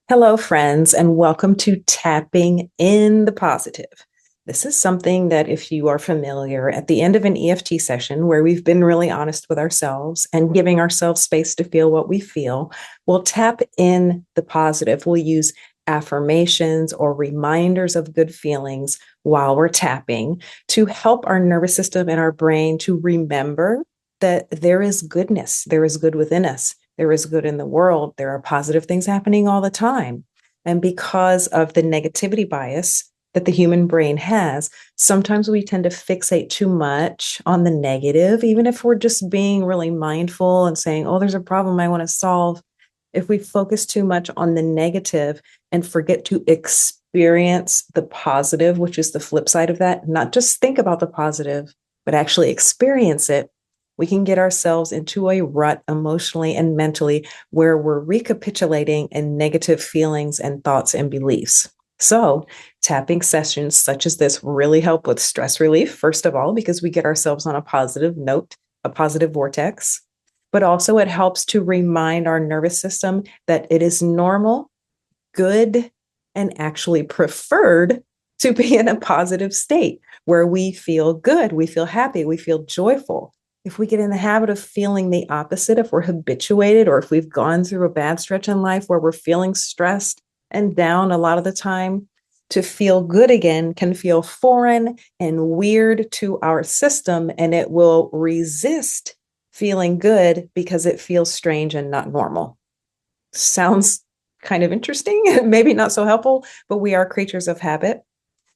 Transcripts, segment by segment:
Hello, friends, and welcome to Tapping in the Positive. This is something that, if you are familiar, at the end of an EFT session where we've been really honest with ourselves and giving ourselves space to feel what we feel, we'll tap in the positive. We'll use affirmations or reminders of good feelings while we're tapping to help our nervous system and our brain to remember that there is goodness, there is good within us. There is good in the world. There are positive things happening all the time. And because of the negativity bias that the human brain has, sometimes we tend to fixate too much on the negative, even if we're just being really mindful and saying, oh, there's a problem I want to solve. If we focus too much on the negative and forget to experience the positive, which is the flip side of that, not just think about the positive, but actually experience it, we can get ourselves into a rut emotionally and mentally where we're recapitulating in negative feelings and thoughts and beliefs. So, tapping sessions such as this really help with stress relief, first of all, because we get ourselves on a positive note, a positive vortex, but also it helps to remind our nervous system that it is normal, good, and actually preferred to be in a positive state where we feel good, we feel happy, we feel joyful. If we get in the habit of feeling the opposite, if we're habituated or if we've gone through a bad stretch in life where we're feeling stressed and down a lot of the time, to feel good again can feel foreign and weird to our system, and it will resist feeling good because it feels strange and not normal. Sounds kind of interesting, maybe not so helpful, but we are creatures of habit.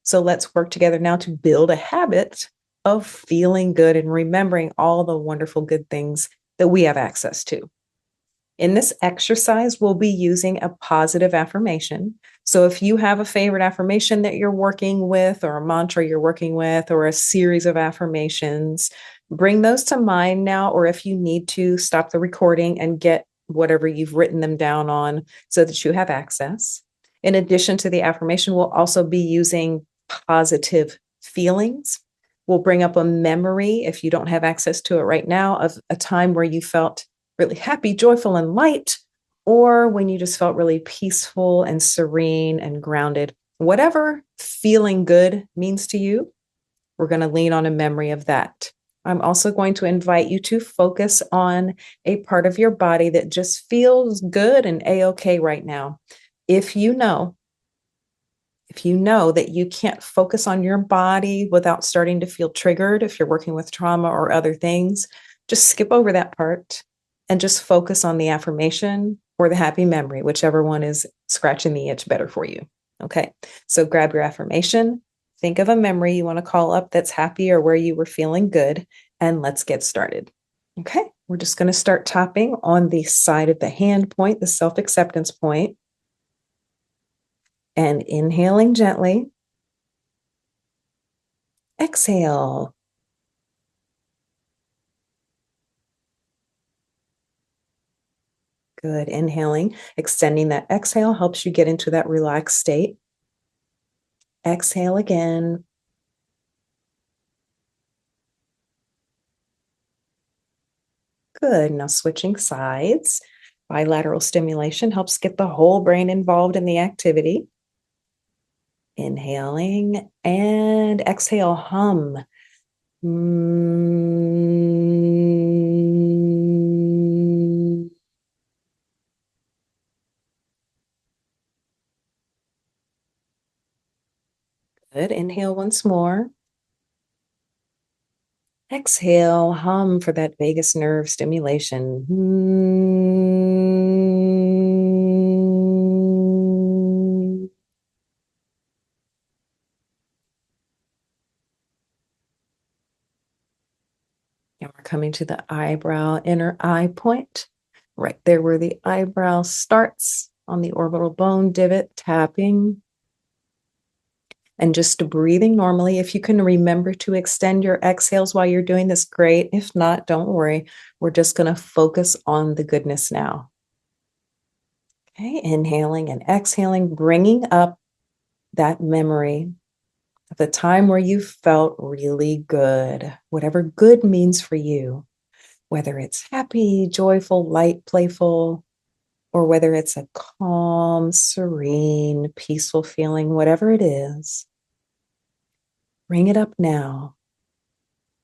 So let's work together now to build a habit of feeling good and remembering all the wonderful good things that we have access to. In this exercise, we'll be using a positive affirmation. So if you have a favorite affirmation that you're working with, or a mantra you're working with, or a series of affirmations, bring those to mind now, or if you need to, stop the recording and get whatever you've written them down on so that you have access. In addition to the affirmation, we'll also be using positive feelings. We'll bring up a memory, if you don't have access to it right now, of a time where you felt really happy, joyful, and light, or when you just felt really peaceful and serene and grounded. Whatever feeling good means to you, we're going to lean on a memory of that. I'm also going to invite you to focus on a part of your body that just feels good and a-okay right now. If you know that you can't focus on your body without starting to feel triggered, if you're working with trauma or other things, just skip over that part and just focus on the affirmation or the happy memory, whichever one is scratching the itch better for you. Okay, so grab your affirmation, think of a memory you want to call up that's happy or where you were feeling good, and let's get started. Okay, we're just going to start tapping on the side of the hand point, the self-acceptance point, and inhaling gently. Exhale. Good. Inhaling, extending that exhale helps you get into that relaxed state. Exhale again. Good. Now switching sides. Bilateral stimulation helps get the whole brain involved in the activity. Inhaling and exhale, hum. Good. Inhale once more. Exhale, hum for that vagus nerve stimulation. And we're coming to the eyebrow, inner eye point, right there where the eyebrow starts on the orbital bone divot, tapping. And just breathing normally. If you can remember to extend your exhales while you're doing this, great. If not, don't worry. We're just going to focus on the goodness now. Okay, inhaling and exhaling, bringing up that memory of the time where you felt really good, whatever good means for you, whether it's happy, joyful, light, playful, or whether it's a calm, serene, peaceful feeling, whatever it is, bring it up now.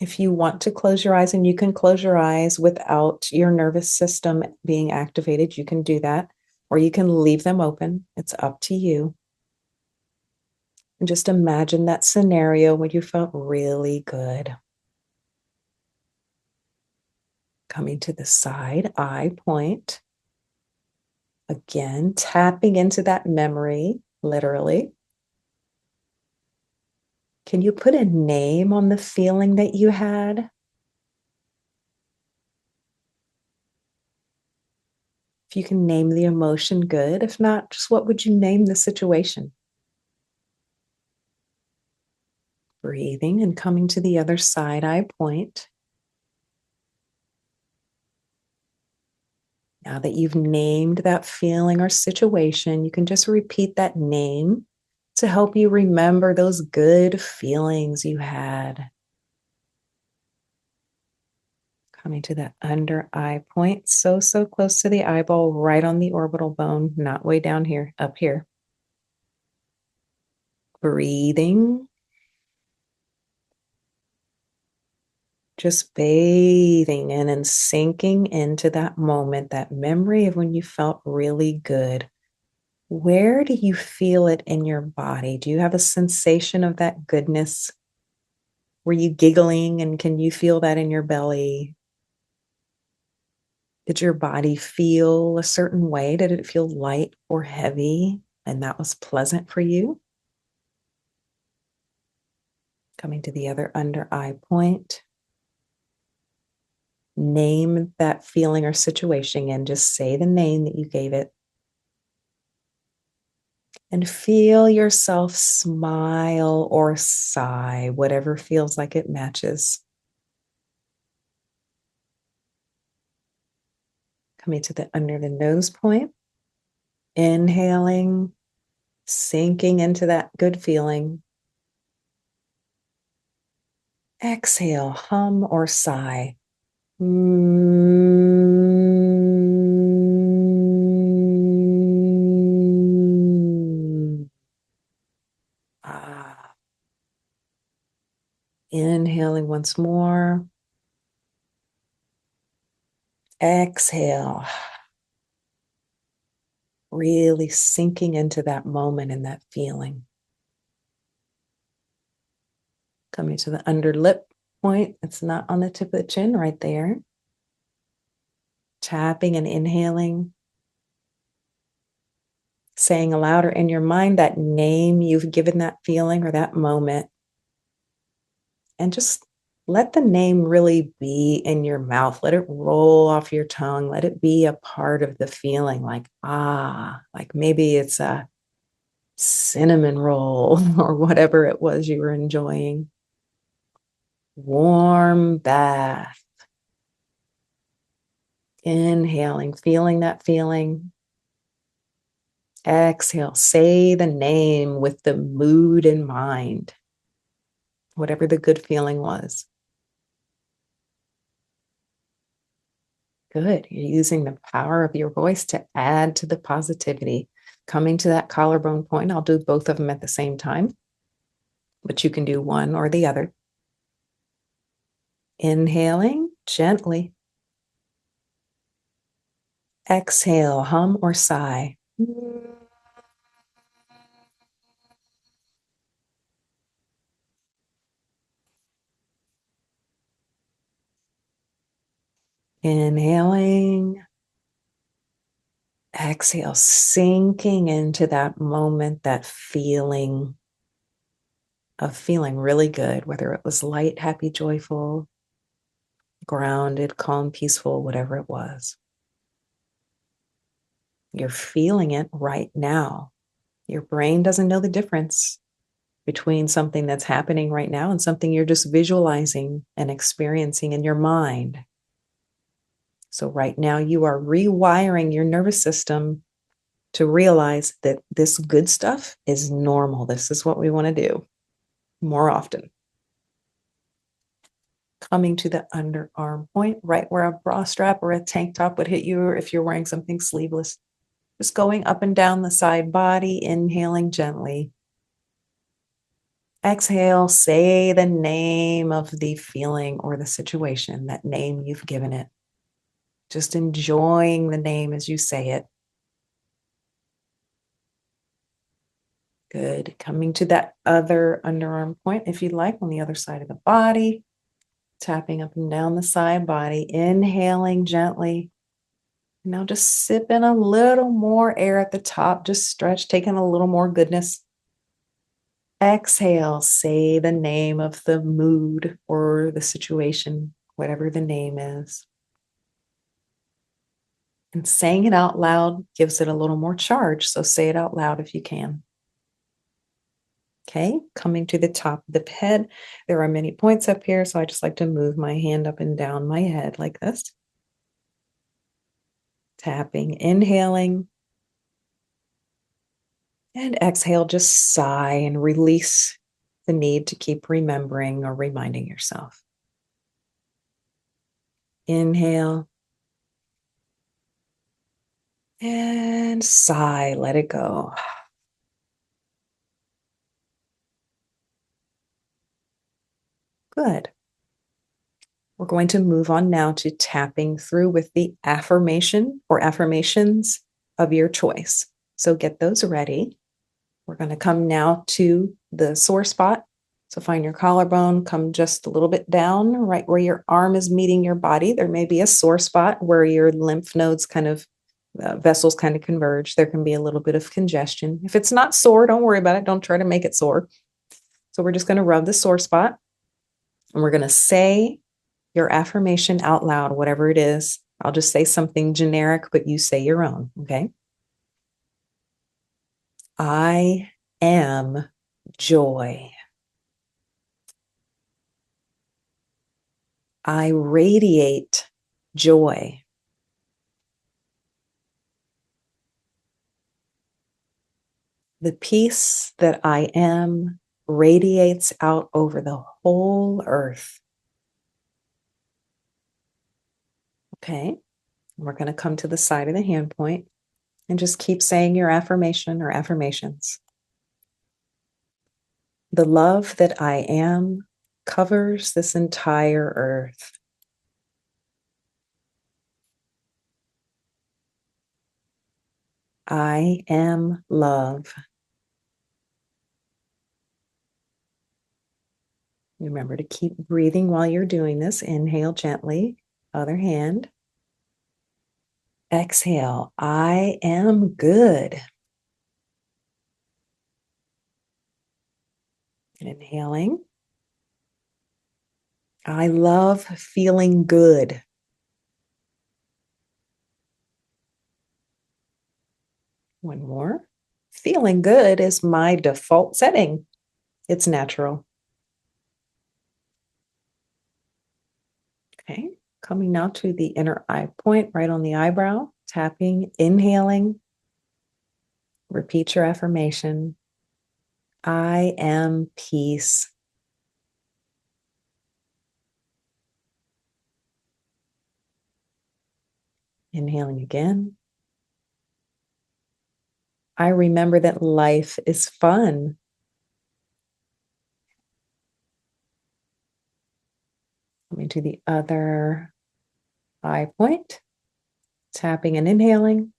If you want to close your eyes, and you can close your eyes without your nervous system being activated, you can do that, or you can leave them open. It's up to you. And just imagine that scenario when you felt really good. Coming to the side eye point. Again, tapping into that memory, literally. Can you put a name on the feeling that you had? If you can name the emotion, good. If not, just what would you name the situation? Breathing and coming to the other side eye point. Now that you've named that feeling or situation, you can just repeat that name to help you remember those good feelings you had. Coming to that under eye point, so close to the eyeball, right on the orbital bone, not way down here, up here. Breathing. Just bathing in and sinking into that moment, that memory of when you felt really good. Where do you feel it in your body? Do you have a sensation of that goodness? Were you giggling, and can you feel that in your belly? Did your body feel a certain way? Did it feel light or heavy? And that was pleasant for you? Coming to the other under eye point. Name that feeling or situation and just say the name that you gave it. And feel yourself smile or sigh, whatever feels like it matches. Coming to the under the nose point. Inhaling, sinking into that good feeling. Exhale, hum or sigh. Ah. Inhaling once more. Exhale. Really sinking into that moment and that feeling. Coming to the under lip point. It's not on the tip of the chin, right there. Tapping and inhaling. Saying aloud or in your mind that name you've given that feeling or that moment. And just let the name really be in your mouth. Let it roll off your tongue. Let it be a part of the feeling, like, like maybe it's a cinnamon roll or whatever it was you were enjoying. Warm bath. Inhaling, feeling that feeling. Exhale, say the name with the mood in mind, whatever the good feeling was. Good. You're using the power of your voice to add to the positivity. Coming to that collarbone point, I'll do both of them at the same time, but you can do one or the other. Inhaling gently. Exhale, hum or sigh. Inhaling. Exhale, sinking into that moment, that feeling of feeling really good, whether it was light, happy, joyful, grounded, calm, peaceful, whatever it was. You're feeling it right now. Your brain doesn't know the difference between something that's happening right now and something you're just visualizing and experiencing in your mind. So right now you are rewiring your nervous system to realize that this good stuff is normal. This is what we want to do more often. Coming to the underarm point, right where a bra strap or a tank top would hit you, or if you're wearing something sleeveless. Just going up and down the side body, inhaling gently. Exhale, say the name of the feeling or the situation, that name you've given it. Just enjoying the name as you say it. Good. Coming to that other underarm point, if you like, on the other side of the body. Tapping up and down the side body, inhaling gently. Now just sip in a little more air at the top, just stretch, taking a little more goodness. Exhale, say the name of the mood or the situation, whatever the name is. And saying it out loud gives it a little more charge, so say it out loud if you can. Okay, coming to the top of the head. There are many points up here, so I just like to move my hand up and down my head like this. Tapping, inhaling. And exhale, just sigh and release the need to keep remembering or reminding yourself. Inhale. And sigh, let it go. Good. We're going to move on now to tapping through with the affirmation or affirmations of your choice. So get those ready. We're going to come now to the sore spot. So find your collarbone, come just a little bit down, right where your arm is meeting your body. There may be a sore spot where your lymph nodes vessels kind of converge. There can be a little bit of congestion. If it's not sore, don't worry about it. Don't try to make it sore. So we're just going to rub the sore spot, and we're going to say your affirmation out loud, whatever it is. I'll just say something generic, but you say your own, okay? I am joy. I radiate joy. The peace that I am radiates out over the whole earth. Okay, we're going to come to the side of the hand point and just keep saying your affirmation or affirmations. The love that I am covers this entire earth. I am love. Remember to keep breathing while you're doing this. Inhale gently, other hand. Exhale, I am good. And inhaling. I love feeling good. One more. Feeling good is my default setting. It's natural. Okay, coming now to the inner eye point, right on the eyebrow, tapping, inhaling. Repeat your affirmation. I am peace. Inhaling again. I remember that life is fun. Coming to the other eye point, tapping and inhaling.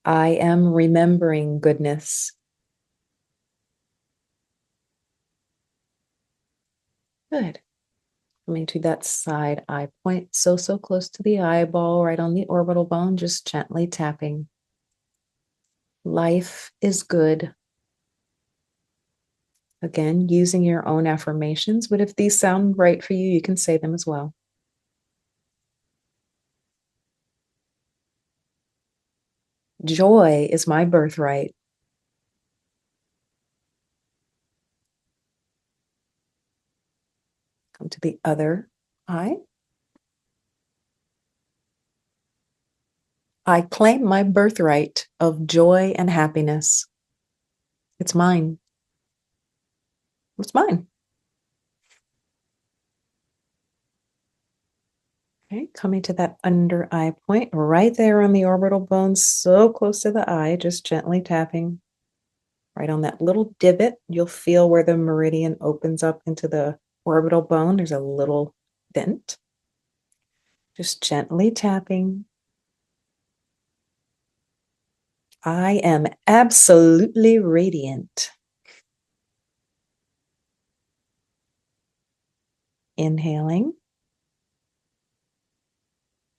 I am remembering goodness. Good. Coming to that side eye point, so close to the eyeball, right on the orbital bone, just gently tapping. Life is good. Again, using your own affirmations, but if these sound right for you, you can say them as well. Joy is my birthright. Come to the other eye. I claim my birthright of joy and happiness. It's mine. It's mine. Okay, coming to that under eye point right there on the orbital bone, so close to the eye, just gently tapping right on that little divot. You'll feel where the meridian opens up into the orbital bone. There's a little dent. Just gently tapping. I am absolutely radiant. Inhaling.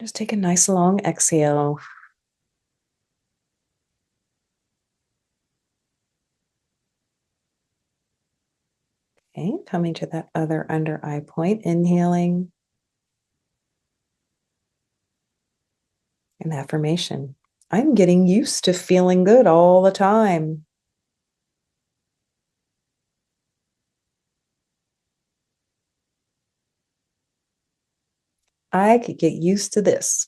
Just take a nice long exhale. Okay, coming to that other under eye point, inhaling. An affirmation. I'm getting used to feeling good all the time. I could get used to this.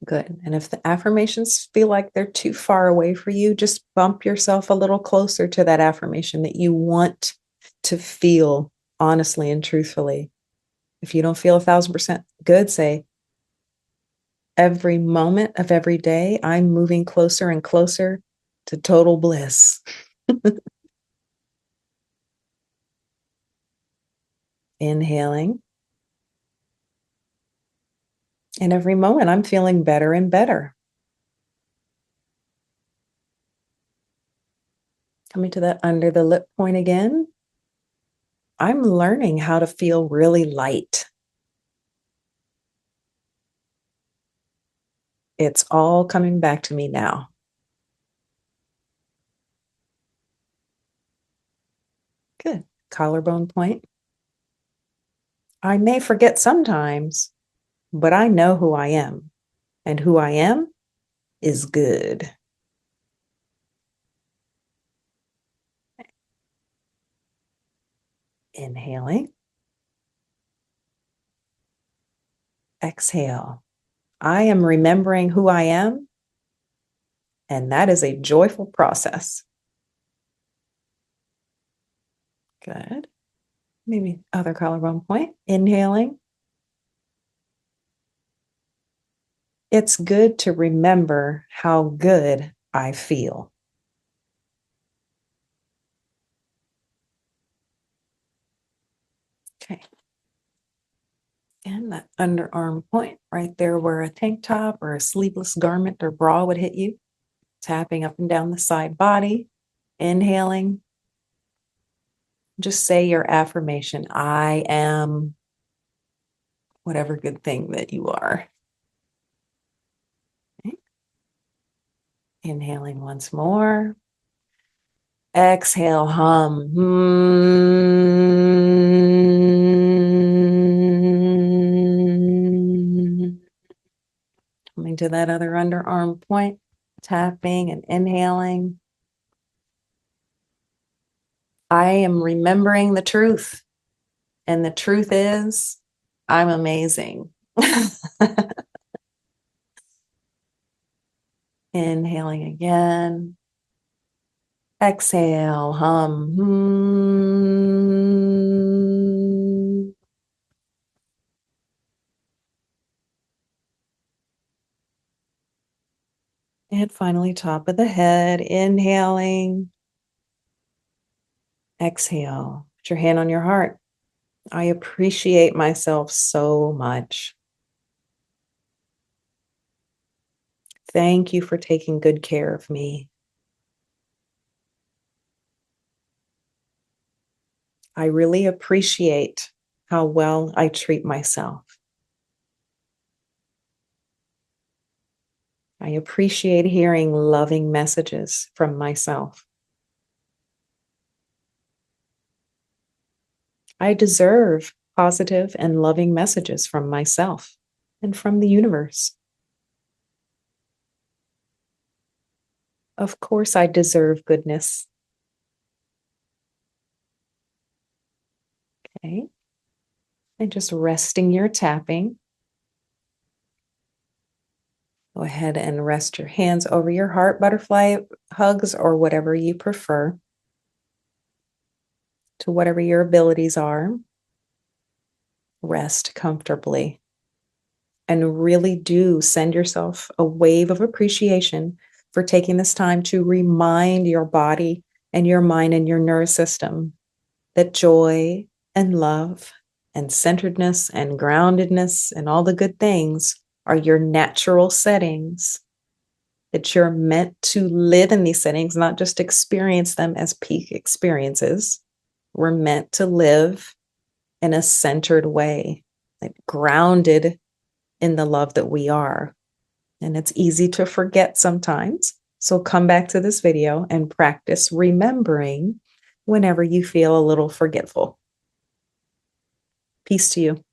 Good. And if the affirmations feel like they're too far away for you, just bump yourself a little closer to that affirmation that you want to feel honestly and truthfully. If you don't feel 1,000% good, say, every moment of every day, I'm moving closer and closer to total bliss. Inhaling. And every moment, I'm feeling better and better. Coming to that under the lip point again. I'm learning how to feel really light. It's all coming back to me now. Good. Collarbone point. I may forget sometimes, but I know who I am. And who I am is good. Inhaling. Exhale. I am remembering who I am, and that is a joyful process. Good. Maybe other collarbone point. Inhaling. It's good to remember how good I feel. Okay. And that underarm point right there where a tank top or a sleeveless garment or bra would hit you. Tapping up and down the side body. Inhaling. Just say your affirmation. I am whatever good thing that you are. Okay. Inhaling once more. Exhale, hum. Coming to that other underarm point, tapping and inhaling. I am remembering the truth. And the truth is, I'm amazing. Inhaling again. Exhale, hum. And finally, top of the head, inhaling. Exhale. Put your hand on your heart. I appreciate myself so much. Thank you for taking good care of me. I really appreciate how well I treat myself. I appreciate hearing loving messages from myself. I deserve positive and loving messages from myself and from the universe. Of course, I deserve goodness. Okay. And just resting your tapping. Go ahead and rest your hands over your heart, butterfly hugs, or whatever you prefer. to whatever your abilities are. Rest comfortably. And really do send yourself a wave of appreciation for taking this time to remind your body and your mind and your nervous system that joy and love and centeredness and groundedness and all the good things are your natural settings, that you're meant to live in these settings, not just experience them as peak experiences. We're meant to live in a centered way, like grounded in the love that we are. And it's easy to forget sometimes. So come back to this video and practice remembering whenever you feel a little forgetful. Peace to you.